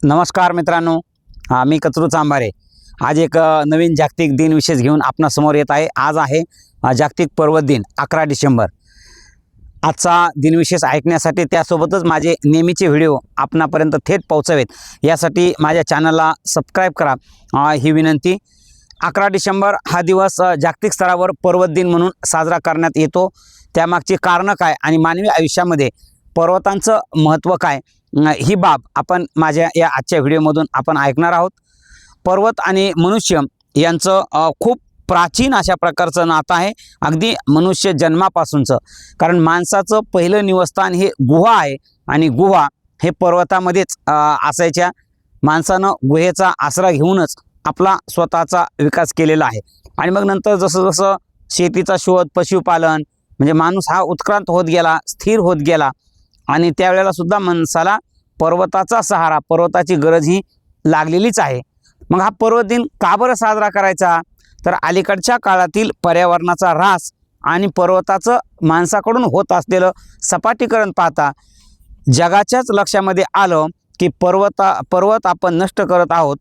नमस्कार मित्रांनो, मी कचरू चांभारे आज एक नवीन जागतिक दिन विशेष घेऊन आपणासमोर येत आहे। आज आहे जागतिक पर्वत दिन 11 डिसेंबर। आजचा दिनविशेष ऐकण्यासाठी त्यासोबतच माझे नेहमीचे व्हिडिओ आपणापर्यंत थेट पोहोचावेत यासाठी माझ्या चॅनलला सबस्क्राईब करा ही विनंती। 11 डिसेंबर हा दिवस जागतिक स्तरावर पर्वत दिन म्हणून साजरा करण्यात येतो। त्यामागची कारणं काय आणि मानवी आयुष्यामध्ये पर्वतांचं महत्त्व काय ही बाब आपण माझ्या या आजच्या व्हिडिओमधून आपण ऐकणार आहोत। पर्वत आणि मनुष्य यांचं खूप प्राचीन अशा प्रकारचं नातं आहे, अगदी मनुष्य जन्मापासूनचं। कारण माणसाचं पहिलं निवासस्थान हे गुहा आहे आणि गुहा हे पर्वतामध्येच असायच्या। माणसानं गुहेचा आसरा घेऊनच आपला स्वतःचा विकास केलेला आहे। आणि मग नंतर जसं जसं शेतीचा शोध, पशुपालन म्हणजे माणूस हा उत्क्रांत होत गेला, स्थिर होत गेला आणि त्यावेळेला सुद्धा माणसाला पर्वताचा सहारा, पर्वताची गरज ही लागलेलीच आहे। मग हा पर्वत दिन का बरं साजरा करायचा? तर अलीकडच्या काळातील पर्यावरणाचा ऱ्हास आणि पर्वताचं माणसाकडून होत असलेलं सपाटीकरण पाहता जगाच्याच लक्षामध्ये आलं की पर्वत आपण नष्ट करत आहोत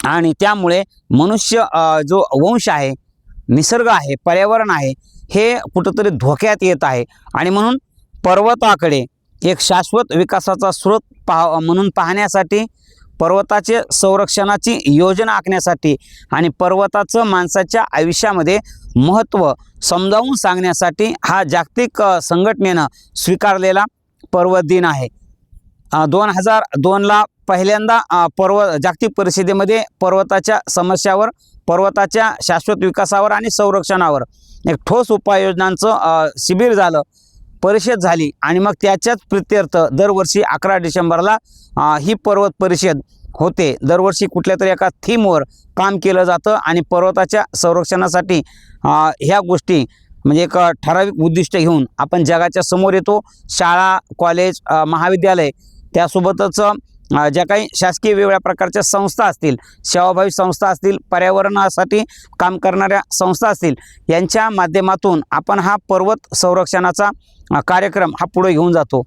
आणि त्यामुळे मनुष्य जो वंश आहे, निसर्ग आहे, पर्यावरण आहे, हे कुठंतरी धोक्यात येत आहे। आणि म्हणून पर्वताकडे एक शाश्वत विकासाचा स्रोत म्हणून पाहण्यासाठी, पर्वताचे संरक्षणाची योजना आखण्यासाठी आणि पर्वताचं माणसाच्या आयुष्यामध्ये महत्त्व समजावून सांगण्यासाठी हा जागतिक संघटनेनं स्वीकारलेला पर्वत दिन आहे। 2002ला पहिल्यांदा जागतिक परिषदेमध्ये पर्वताच्या समस्यावर, पर्वताच्या शाश्वत विकासावर आणि संरक्षणावर एक ठोस उपाययोजनांचं शिबिर झालं, परिषद झाली। आणि मग त्याच्याच प्रित्यर्थ दरवर्षी 11 डिसेंबरला ही पर्वत परिषद होते। दरवर्षी कुठल्या तरी एका थीमवर काम केलं जातं आणि पर्वताच्या संरक्षणासाठी ह्या गोष्टी म्हणजे एक ठराविक उद्दिष्ट घेऊन आपण जगाच्या समोर येतो। शाळा, कॉलेज, महाविद्यालय, त्यासोबतच ज्या काही शासकीय वेगवेगळ्या प्रकारच्या संस्था असतील, सेवाभावी संस्था असतील, पर्यावरणासाठी काम करणाऱ्या संस्था असतील, यांच्या माध्यमातून आपण हा पर्वत संरक्षणाचा कार्यक्रम हा पुढे घेऊन जातो।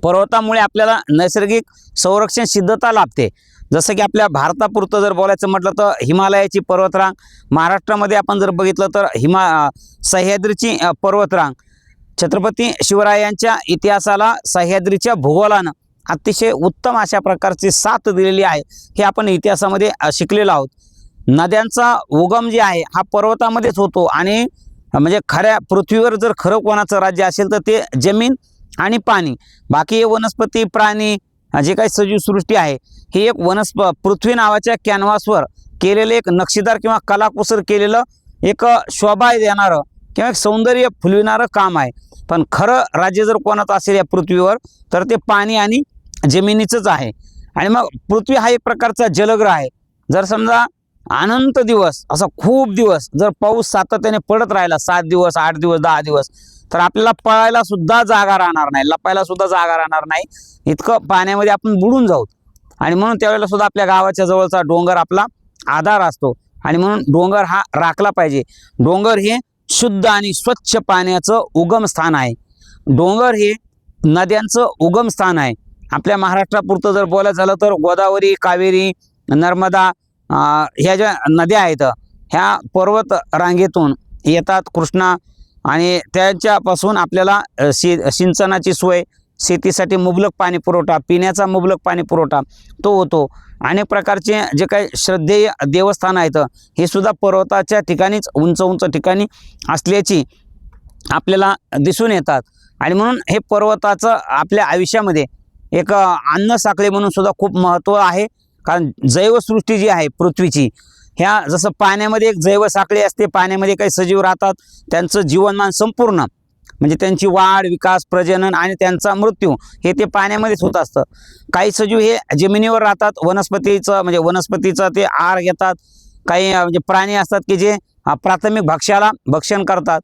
पर्वतामुळे आपल्याला नैसर्गिक संरक्षण सिद्धता लाभते। जसं की आपल्या भारतापुरतं जर बोलायचं म्हटलं तर हिमालयाची पर्वतरांग, महाराष्ट्रामध्ये आपण जर बघितलं तर सह्याद्रीची पर्वतरांग, छत्रपती शिवरायांच्या इतिहासाला सह्याद्रीच्या भूगोलानं अतिशय उत्तम अशा प्रकारची साथ दिलेली आहे, हे आपण इतिहासामध्ये शिकलेलो आहोत। नद्यांचा उगम जे आहे हा पर्वतामध्येच होतो आणि म्हणजे खऱ्या पृथ्वीवर जर खरं कोणाचं राज्य असेल तर ते जमीन आणि पाणी, बाकी हे वनस्पती, प्राणी, जे काही सजीव सृष्टी आहे हे एक पृथ्वी नावाच्या कॅनव्हासवर केलेलं एक नक्षीदार किंवा कलाकुसर केलेलं एक शोभा देणारं किंवा एक सौंदर्य फुलविणारं काम आहे। पण खरं राज्य जर कोणाचं असेल या पृथ्वीवर तर ते पाणी आणि जमिनीचंच आहे। आणि मग पृथ्वी हा एक प्रकारचा जलग्रह आहे। जर समजा अनंत दिवस, असा खूप दिवस जर पाऊस सातत्याने पडत राहिला, 7 दिवस, 8 दिवस, 10 दिवस, तर आपल्याला पळायला सुद्धा जागा राहणार नाही, लपायला सुद्धा जागा राहणार नाही, इतकं पाण्यामध्ये आपण बुडून जाऊ। आणि म्हणून त्यावेळेला सुद्धा आपल्या गावाच्या जवळचा डोंगर आपला आधार असतो आणि म्हणून डोंगर हा राखला पाहिजे। डोंगर हे शुद्ध आणि स्वच्छ पाण्याचं उगम स्थान आहे। डोंगर हे नद्यांचं उगम स्थान आहे। आपल्या महाराष्ट्रापुरतं जर बोलायचं झालं तर गोदावरी, कावेरी, नर्मदा ह्या ज्या नद्या आहेत ह्या पर्वत रांगेतून येतात, कृष्णा, आणि त्यांच्यापासून आपल्याला सिंचनाची सोय, शेतीसाठी मुबलक पाणी पुरवठा, पिण्याचा मुबलक पाणी पुरवठा तो होतो। अनेक प्रकारचे जे काही श्रद्धेय देवस्थान आहेत हे सुद्धा पर्वताच्या ठिकाणीच, उंच उंच ठिकाणी असल्याची आपल्याला दिसून येतात। आणि म्हणून हे पर्वताचं आपल्या आयुष्यामध्ये एक अन्न साखळी म्हणून सुद्धा खूप महत्त्व आहे। कारण जैवसृष्टी जी आहे पृथ्वीची, ह्या जसं पाण्यामध्ये एक जैवसाखळी असते, पाण्यामध्ये काही सजीव राहतात, त्यांचं जीवनमान संपूर्ण म्हणजे त्यांची वाढ, विकास, प्रजनन आणि त्यांचा मृत्यू हे ते पाण्यामध्येच होत असतं। काही सजीव हे जमिनीवर राहतात, वनस्पतीचं ते आहार घेतात। काही म्हणजे प्राणी असतात की जे प्राथमिक भक्ष्याला भक्षण करतात।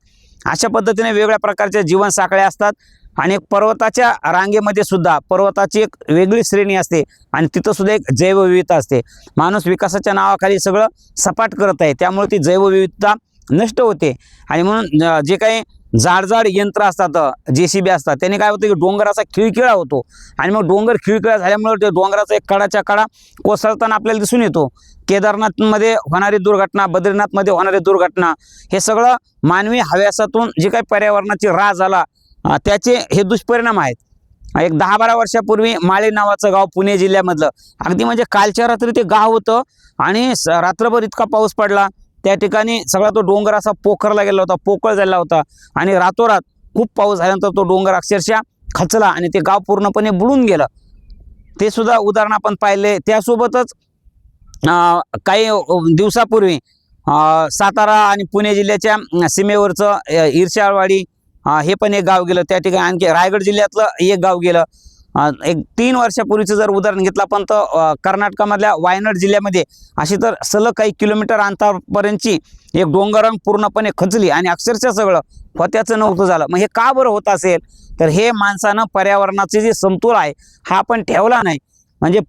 अशा पद्धतीने वेगवेगळ्या प्रकारच्या जीवनसाखळ्या असतात। आणि पर्वताच्या रांगेमध्ये सुद्धा पर्वताची एक वेगळी श्रेणी असते आणि तिथं सुद्धा एक जैवविविधता असते। माणूस विकासाच्या नावाखाली सगळं सपाट करत आहे, त्यामुळे ती जैवविविधता नष्ट होते। आणि म्हणून जे काही जाड यंत्र असतात, JCB असतात, त्याने काय होतं की डोंगराचा खिळखिळा होतो आणि मग डोंगर खिळखिळा झाल्यामुळे ते डोंगराचा एक कडाच्या कडा कोसळताना आपल्याला दिसून येतो. केदारनाथमध्ये होणारी दुर्घटना, बद्रीनाथमध्ये होणारी दुर्घटना, हे सगळं मानवी हव्यासातून जे काही पर्यावरणाची ऱ्हास झाला त्याचे हे दुष्परिणाम आहेत. एक 10-12 वर्षापूर्वी माळे नावाचं गाव पुणे जिल्ह्यामधलं, अगदी म्हणजे कालच्या रात्री ते गाव होतं आणि रात्रभर इतका पाऊस पडला, त्या ठिकाणी सगळा तो डोंगर असा पोखरला गेला होता, पोकळ झाला होता आणि रातोरात खूप पाऊस झाल्यानंतर तो डोंगर अक्षरशः खचला आणि ते गाव पूर्णपणे बुडून गेलं. ते सुद्धा उदाहरण आपण पाहिले. त्यासोबतच काही दिवसापूर्वी सातारा आणि पुणे जिल्ह्याच्या सीमेवरचं ईर्ष्याळवाडी हे पण एक गाव गेलं. त्या ठिकाणी आणखी रायगड जिल्ह्यातलं एक गाव गेलं. एक 3 वर्षापूर्वीचं जर उदाहरण घेतलं आपण तर कर्नाटकामधल्या वायनाड जिल्ह्यामध्ये अशी तर सलग काही किलोमीटर अंतरापर्यंतची एक डोंगररांग पूर्णपणे खचली आणि अक्षरशः सगळं होत्याचं नव्हतं झालं. मग हे का बरं होत असेल तर हे माणसानं पर्यावरणाचे जे समतोल आहे हा आपण ठेवला नाही. म्हणजे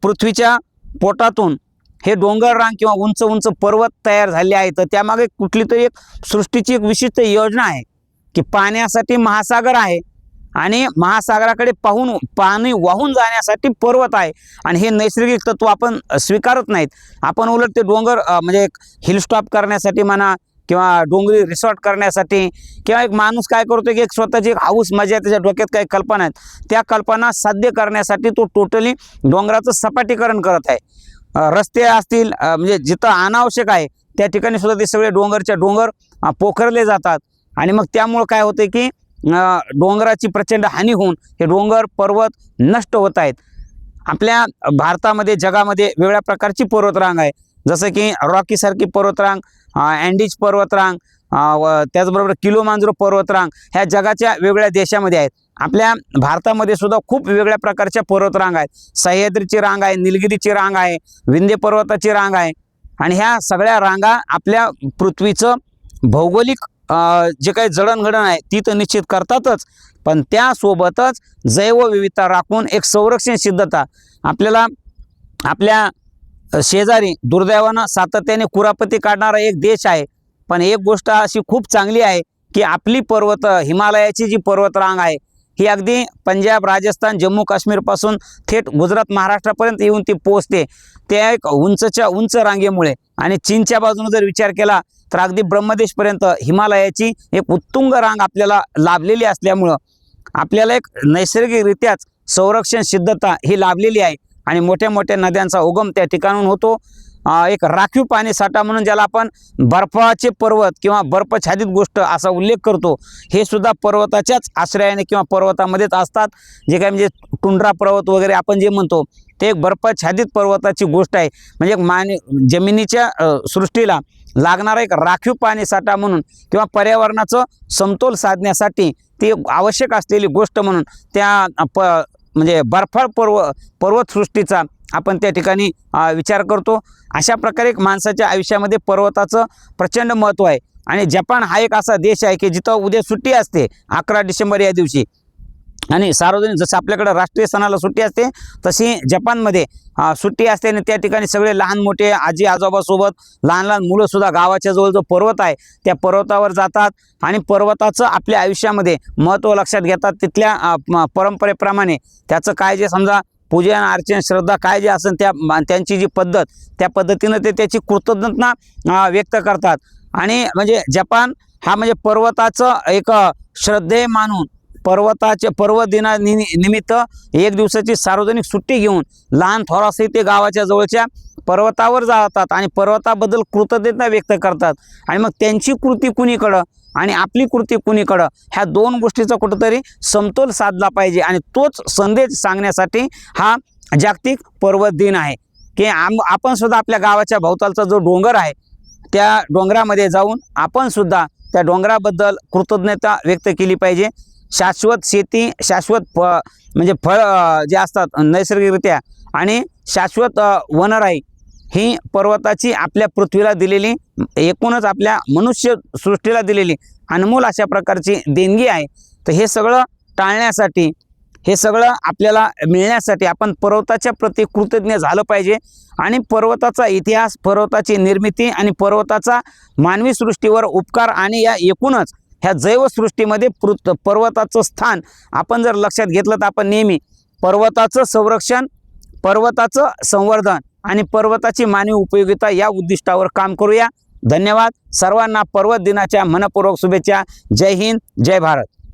पृथ्वीच्या पोटातून हे डोंगररांग किंवा उंच उंच पर्वत तयार झाले आहेत, तर त्यामागे कुठली तरी एक सृष्टीची एक विशिष्ट योजना आहे की पाण्यासाठी महासागर आहे आणि महासागराकडे पाहून पाणी वाहून जाण्यासाठी पर्वत आहे. आणि हे नैसर्गिक तत्व आपण स्वीकारत नाहीत. आपण उलट ते डोंगर म्हणजे एक हिल स्टॉप करण्यासाठी म्हणा किंवा डोंगरी रिसॉर्ट करण्यासाठी किंवा एक माणूस काय करतो की एक स्वतःची एक हाऊस मजा, त्याच्या डोक्यात काही कल्पना आहेत, त्या कल्पना साध्य करण्यासाठी तो टोटली डोंगराचं सपाटीकरण करत आहे. रस्ते असतील म्हणजे जिथं अनावश्यक आहे त्या ठिकाणी सुद्धा ते सगळे डोंगर पोखरले जातात आणि मग त्यामुळं काय होते की डोंगराची प्रचंड हानी होऊन हे डोंगर पर्वत नष्ट होत आहेत. आपल्या भारतामध्ये जगामध्ये वेगळ्या प्रकारची पर्वतरांग आहे, जसं की रॉकीसारखी पर्वतरांग, अँडीज पर्वतरांग, त्याचबरोबर किलोमांजरो पर्वतरांग ह्या जगाच्या वेगळ्या देशामध्ये आहेत. आपल्या भारतामध्ये सुद्धा खूप वेगळ्या प्रकारच्या पर्वतरांग आहेत. सह्याद्रीची रांग आहे, निलगिरीची रांग आहे, विंध्य पर्वताची रांग आहे आणि ह्या सगळ्या रांगा आपल्या पृथ्वीचं भौगोलिक जे काही जडणघडण आहे ती तर निश्चित करतातच, पण त्यासोबतच जैवविविधता राखून एक संरक्षण सिद्धता. आपल्याला आपल्या शेजारी दुर्दैवानं सातत्याने कुरापती काढणारा एक देश आहे, पण एक गोष्ट अशी खूप चांगली आहे की आपली हिमालयाची जी पर्वतरांग आहे ही अगदी पंजाब, राजस्थान, जम्मू काश्मीरपासून थेट गुजरात, महाराष्ट्रापर्यंत येऊन ती पोहोचते. त्या एक उंचच्या उंच रांगेमुळे. आणि चीनच्या बाजूने जर विचार केला तर अगदी ब्रह्मदेशपर्यंत हिमालयाची एक उत्तुंग रांग आपल्याला लाभलेली असल्यामुळं आपल्याला एक नैसर्गिकरित्याच संरक्षण सिद्धता ही लाभलेली आहे आणि मोठ्या मोठ्या नद्यांचा उगम त्या ठिकाणून होतो. एक राखीव पाणी साठा म्हणून ज्याला आपण बर्फाचे पर्वत किंवा बर्फाच्छादित गोष्ट असा उल्लेख करतो, हे सुद्धा पर्वताच्याच आश्रयाने किंवा पर्वतामध्येच असतात. जे काय म्हणजे टुंड्रा पर्वत वगैरे आपण जे म्हणतो ते एक बर्फाच्छादित पर्वताची गोष्ट आहे. म्हणजे जमिनीच्या सृष्टीला लागणारा एक राखीव पाणी साठा म्हणून किंवा पर्यावरणाचं समतोल साधण्यासाठी ती आवश्यक असलेली गोष्ट म्हणून त्या म्हणजे बर्फाळ पर्वतसृष्टीचा आपण त्या ठिकाणी विचार करतो. अशा प्रकारे एक माणसाच्या आयुष्यामध्ये पर्वताचं प्रचंड महत्त्व आहे. आणि जपान हा एक असा देश आहे की जिथं उद्या सुट्टी असते 11 डिसेंबर या दिवशी, आणि सार्वजनिक जसं आपल्याकडे राष्ट्रीय सणाला सुट्टी असते तशी जपानमध्ये सुट्टी असते आणि त्या ठिकाणी सगळे लहान मोठे आजी आजोबासोबत लहान लहान मुलंसुद्धा गावाच्या जवळ जो पर्वत आहे त्या पर्वतावर जातात आणि पर्वताचं आपल्या आयुष्यामध्ये महत्त्व लक्षात घेतात. तिथल्या परंपरेप्रमाणे त्याचं काय जे समजा पूजन अर्चन श्रद्धा काय जे असेल त्यांची जी पद्धत त्या पद्धतीनं ते त्याची कृतज्ञता व्यक्त करतात. आणि म्हणजे जपान हा म्हणजे पर्वताचं एक श्रद्धेय मानून पर्वत दिनानिमित्त एक दिवसाची सार्वजनिक सुट्टी घेऊन लहान थोरासही ते गावाच्या जवळच्या पर्वतावर जातात आणि पर्वताबद्दल कृतज्ञता व्यक्त करतात. आणि मग त्यांची कृती कुणीकडं आणि आपली कृती कुणीकडं ह्या दोन गोष्टीचा कुठंतरी समतोल साधला पाहिजे. आणि तोच संदेश सांगण्यासाठी हा जागतिक पर्वत दिन आहे की आपण सुद्धा आपल्या गावाच्या भोवतालचा जो डोंगर आहे त्या डोंगरामध्ये जाऊन आपण सुद्धा त्या डोंगराबद्दल कृतज्ञता व्यक्त केली पाहिजे. शाश्वत शेती, शाश्वत म्हणजे फळ जे असतात नैसर्गिकरित्या, आणि शाश्वत वनराई ही पर्वताची आपल्या पृथ्वीला दिलेली, एकूणच आपल्या मनुष्य सृष्टीला दिलेली अनमोल अशा प्रकारची देणगी आहे. तर हे सगळं टाळण्यासाठी हे सगळं आपल्याला मिळण्यासाठी आपण पर्वताच्या प्रती कृतज्ञ झालं पाहिजे आणि पर्वताचा इतिहास, पर्वताची निर्मिती आणि पर्वताचा मानवी सृष्टीवर उपकार आणि या एकूणच ह्या जैवसृष्टीमध्ये पर्वताचं स्थान आपण जर लक्षात घेतलं तर आपण नेहमी पर्वताचं संरक्षण, पर्वताचं संवर्धन आणि पर्वताची मानवी उपयोगिता या उद्दिष्टावर काम करूया. धन्यवाद. सर्वांना पर्वत दिनाच्या मनपूर्वक शुभेच्छा. जय हिंद, जय भारत.